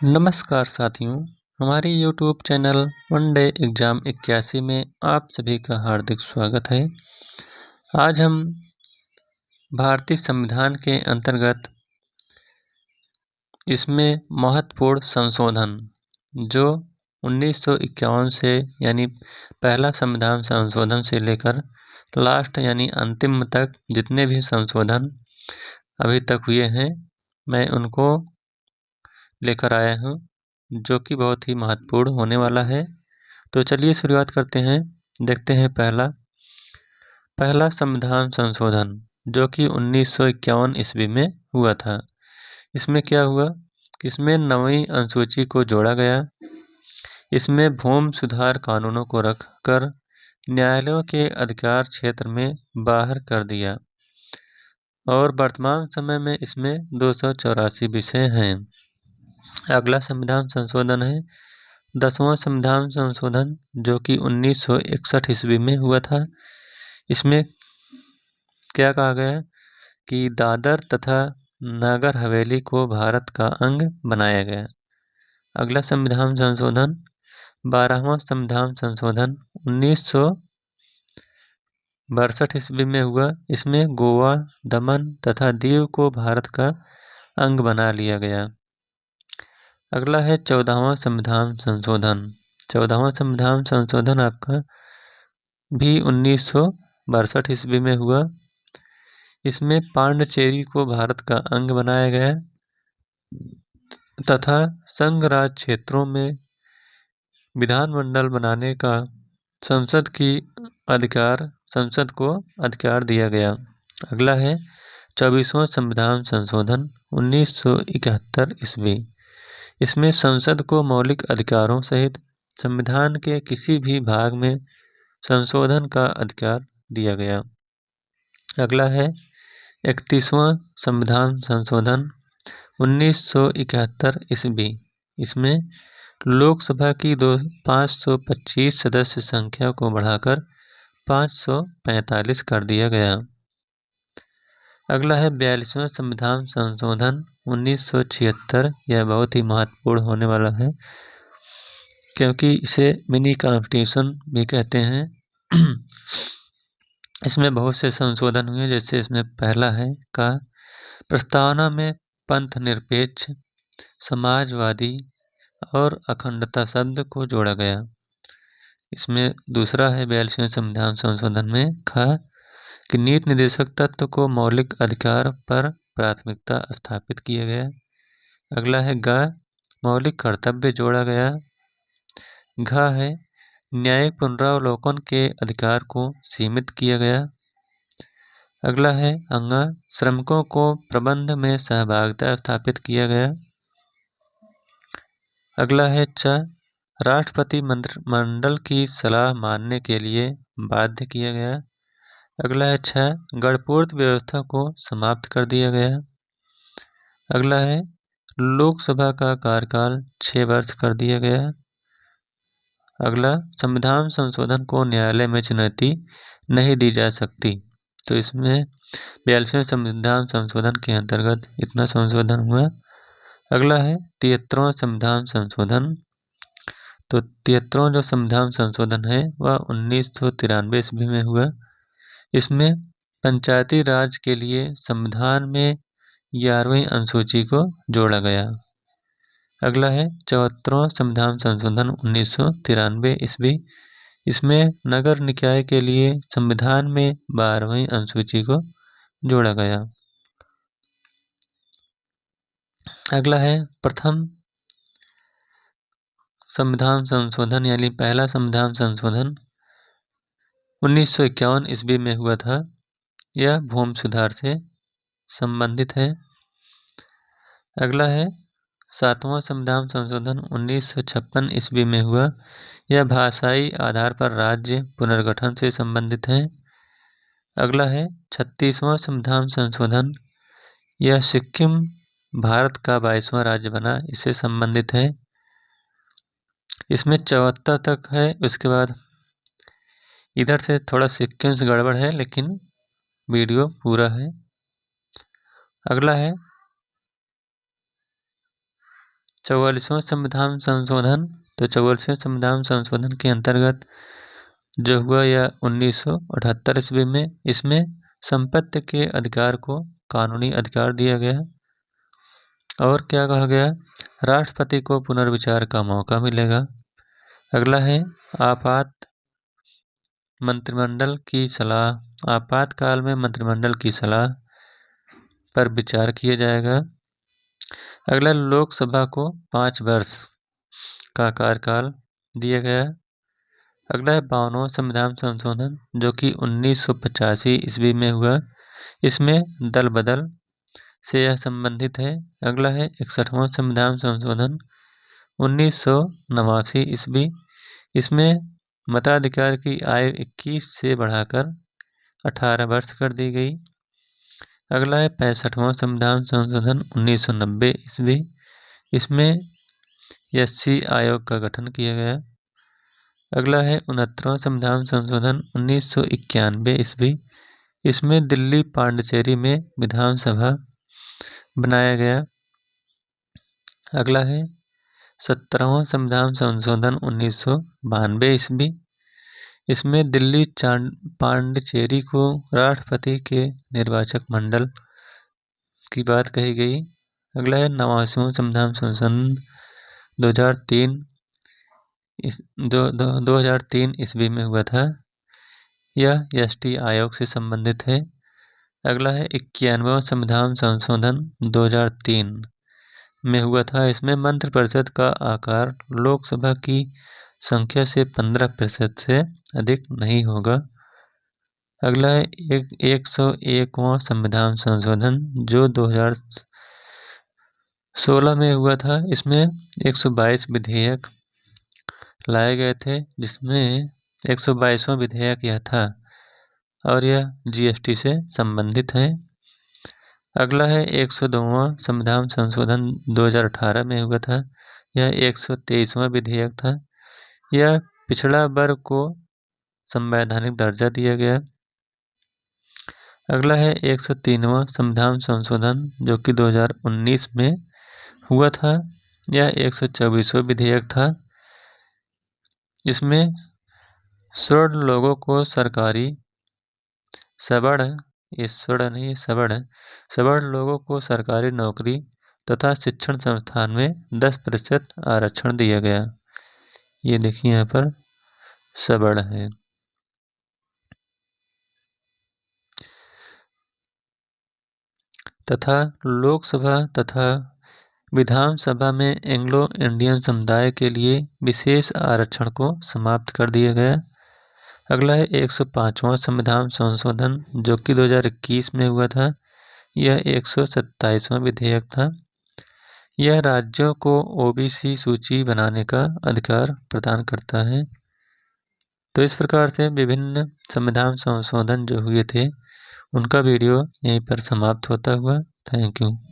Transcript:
नमस्कार साथियों, हमारे YouTube channel one day exam 81 में आप सभी का हार्दिक स्वागत है। आज हम भारतीय संविधान के अंतर्गत इसमें महत्वपूर्ण संशोधन जो 1951 से यानी पहला संविधान संशोधन से लेकर लास्ट यानी अंतिम तक जितने भी संशोधन अभी तक हुए हैं, मैं उनको लेकर आया हूँ, जो कि बहुत ही महत्वपूर्ण होने वाला है। तो चलिए शुरुआत करते हैं। देखते हैं पहला संविधान संशोधन जो कि 1951 ईस्वी में हुआ था। इसमें क्या हुआ कि इसमें 9वीं अनुसूची को जोड़ा गया। इसमें भूमि सुधार कानूनों को रखकर न्यायालयों के अधिकार क्षेत्र में बाहर कर दिया और वर्तमान समय में इसमें 284 विषय हैं। अगला संविधान संशोधन है 10वां संविधान संशोधन जो कि 1961 ईस्वी में हुआ था। इसमें क्या कहा गया कि दादर तथा नागर हवेली को भारत का अंग बनाया गया। अगला संविधान संशोधन 12वां संविधान संशोधन 1962 ईस्वी में हुआ। इसमें गोवा, दमन तथा दीव को भारत का अंग बना लिया गया। अगला है 14वां संविधान संशोधन। 14वां संविधान संशोधन आपका भी 1962 ईस्वी में हुआ। इसमें पांडिचेरी को भारत का अंग बनाया गया तथा संघ राज क्षेत्रों में विधानमंडल बनाने का संसद को अधिकार दिया गया। अगला है 24वां संविधान संशोधन 1971 ईस्वी। इसमें संसद को मौलिक अधिकारों सहित संविधान के किसी भी भाग में संशोधन का अधिकार दिया गया। अगला है 31वां संविधान संशोधन 1971 ईस्वी। इसमें लोकसभा की 525 सदस्य संख्या को बढ़ाकर 545 कर दिया गया। अगला है 42वां संविधान संशोधन 1976। यह बहुत ही महत्वपूर्ण होने वाला है क्योंकि इसे मिनी कॉन्स्टिट्यूशन भी कहते हैं। इसमें बहुत से संशोधन हुए, जैसे इसमें पहला है का प्रस्तावना में पंथ निरपेक्ष, समाजवादी और अखंडता शब्द को जोड़ा गया। इसमें दूसरा है 42वें संविधान संशोधन में खा कि नीति निर्देशक तत्व को मौलिक अधिकार पर प्राथमिकता स्थापित किया गया। अगला है ग मौलिक कर्तव्य जोड़ा गया। घ है न्यायिक पुनरावलोकन के अधिकार को सीमित किया गया। अगला है अंगा श्रमिकों को प्रबंध में सहभागिता स्थापित किया गया। अगला है च राष्ट्रपति मंत्रिमंडल की सलाह मानने के लिए बाध्य किया गया। अगला है 6 गणपूर्त व्यवस्था को समाप्त कर दिया गया। अगला है लोकसभा का कार्यकाल 6 वर्ष कर दिया गया। अगला संविधान संशोधन को न्यायालय में चुनौती नहीं दी जा सकती। तो इसमें 42वें संविधान संशोधन के अंतर्गत इतना संशोधन हुआ। अगला है 73वां संविधान संशोधन। तो 73वां जो संविधान संशोधन है वह 1993 ईस्वी में हुआ। इसमें पंचायती राज के लिए संविधान में 11वीं अनुसूची को जोड़ा गया। अगला है 74वां संविधान संशोधन 1993 ईस्वी। इसमें नगर निकाय के लिए संविधान में 12वीं अनुसूची को जोड़ा गया। अगला है प्रथम संविधान संशोधन यानी पहला संविधान संशोधन 1951 ईस्वी में हुआ था। यह भूमि सुधार से संबंधित है। अगला है 7वां संविधान संशोधन 1956 ईस्वी में हुआ। यह भाषाई आधार पर राज्य पुनर्गठन से संबंधित है। अगला है 36वां संविधान संशोधन। यह सिक्किम भारत का 22वां राज्य बना, इससे संबंधित है। इसमें 74 तक है, उसके बाद इधर से थोड़ा सीक्वेंस गड़बड़ है, लेकिन वीडियो पूरा है। अगला है 44वां संविधान संशोधन, तो 44वें संविधान संशोधन के अंतर्गत जो हुआ यह 1978 ईस्वी में, इसमें संपत्ति के अधिकार को कानूनी अधिकार दिया गया और क्या कहा गया, राष्ट्रपति को पुनर्विचार का मौका मिलेगा। अगला है मंत्रिमंडल की सलाह, आपातकाल में मंत्रिमंडल की सलाह पर विचार किया जाएगा। अगला, लोकसभा को 5 वर्ष का कार्यकाल दिया गया। अगला है 52वां संविधान संशोधन, जो कि 1985 ईस्वी में हुआ, इसमें दल बदल से यह संबंधित है। अगला है 61वां संविधान संशोधन 1989 ईस्वी, इसमें मताधिकार की आयु 21 से बढ़ाकर 18 वर्ष कर दी गई। अगला है 65वां संविधान संशोधन 1990 ईस्वी, इसमें एससी आयोग का गठन किया गया। अगला है 69वां संविधान संशोधन 1991 ईस्वी, इसमें दिल्ली पांडिचेरी में विधानसभा बनाया गया। अगला है 17वां संविधान संशोधन 1992 ईस्वी, इसमें दिल्ली पांडिचेरी को राष्ट्रपति के निर्वाचक मंडल की बात कही गई। अगला है 89वां संविधान संशोधन 2003 ईस्वी में हुआ था, यह एसटी आयोग से संबंधित है। अगला है 91वां संविधान संशोधन 2003 में हुआ था, इसमें मंत्रिपरिषद का आकार लोकसभा की संख्या से 15% से अधिक नहीं होगा। अगला है 101वां संविधान संशोधन जो 2016 में हुआ था, इसमें 122 विधेयक लाए गए थे, जिसमें 122वां विधेयक यह था और यह जीएसटी से संबंधित है। अगला है 102वां संविधान संशोधन 2018 में हुआ था, यह 123वां विधेयक था। यह पिछड़ा वर्ग को संवैधानिक दर्जा दिया गया। अगला है 103वां संविधान संशोधन जो कि 2019 में हुआ था, यह 124वां विधेयक था, जिसमें सवर्ण लोगों को सरकारी सवर्ण लोगों को सरकारी नौकरी तथा शिक्षण संस्थान में 10% आरक्षण दिया गया। ये देखिए यहाँ पर सवर्ण है। तथा लोकसभा तथा विधानसभा में एंग्लो इंडियन समुदाय के लिए विशेष आरक्षण को समाप्त कर दिया गया। अगला है 105वां संविधान संशोधन जो कि 2021 में हुआ था, यह 127वां विधेयक था। यह राज्यों को ओबीसी सूची बनाने का अधिकार प्रदान करता है। तो इस प्रकार से विभिन्न संविधान संशोधन जो हुए थे उनका वीडियो यहीं पर समाप्त होता हुआ। Thank you.